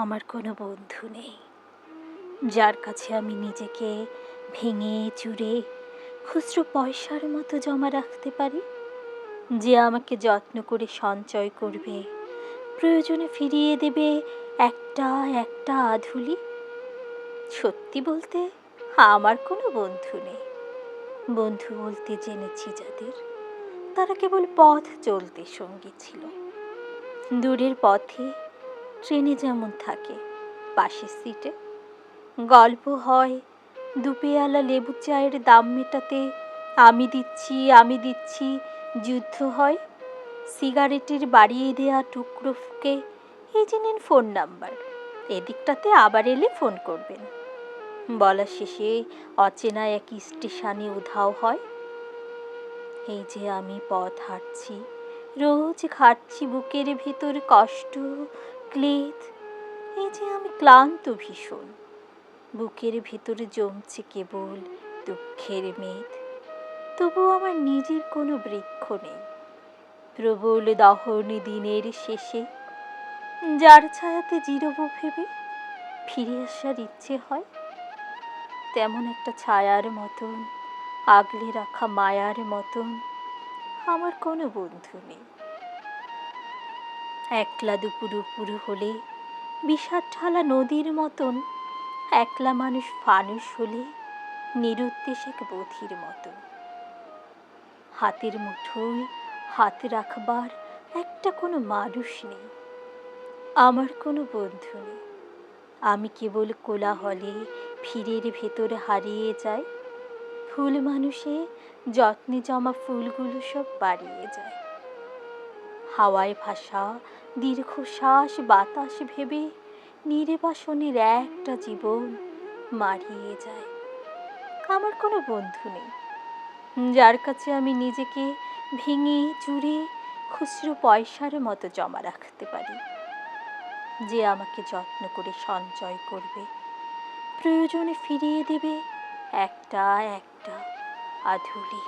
আমার কোনো বন্ধু নেই, যার কাছে আমি নিজেকে ভেঙে চুরে খুচরো পয়সার মতো জমা রাখতে পারি, যে আমাকে যত্ন করে সঞ্চয় করবে, প্রয়োজনে ফিরিয়ে দেবে একটা একটা আধুলি। সত্যি বলতে আমার কোনো বন্ধু নেই। বন্ধু বলতে জেনেছি যাদের, তারা কেবল পথ চলতে সঙ্গী ছিল। দূরের পথে ট্রেনে যেমন থাকে পাশের সিটে, গল্প হয়, দুপেয়ালা লেবু চায়ের দাম মেটাতে আমি দিচ্ছি যুদ্ধ হয়, সিগারেটের বাড়িয়ে দেয়া টুকরো ফুকে এই যে নিন ফোন নাম্বার, এদিকটাতে আবার এলে ফোন করবেন বলা শেষে অচেনা এক স্টেশনে উধাও হয়। এই যে আমি পথ হাঁটছি, রোজ ঘাটছি বুকের ভেতর কষ্ট ক্লেদ, এই যে আমি ক্লান্ত ভীষণ, বুকের ভেতরে জমছে কেবল দুঃখের মেদ। তবু আমার নিজের কোনো বৃক্ষ নেই, প্রবল দহন দিনের শেষে যার ছায়াতে জিরব ভেবে ফিরে আসার ইচ্ছে হয়। তেমন একটা ছায়ার মতন, আগলে রাখা মায়ার মতন আমার কোনো বন্ধু নেই। একলা দুপুর হলে বিষাদ ঢালা নদীর মতন, একলা মানুষ ফানুষ হলে নিরুদ্দেশ এক বধির মতন। হাতের মুঠোয় হাত রাখবার একটা কোনো মানুষ নেই, আমার কোনো বন্ধু নেই। আমি কেবল কোলাহলে ভিড়ের ভেতরে হারিয়ে যাই, ফুল মানুষে যত্নে জমা ফুলগুলো সব বাড়িয়ে যায়। হাওয়ায় ভাসা দীর্ঘশ্বাস বাতাস ভেবে নির্বাসনের একটা জীবন মারিয়ে যায়। আমার কোনো বন্ধু নেই, যার কাছে আমি নিজেকে ভেঙে চুরে খুচরো পয়সার মতো জমা রাখতে পারি, যে আমাকে যত্ন করে সঞ্চয় করবে, প্রয়োজনে ফিরিয়ে দেবে একটা একটা আধুলি।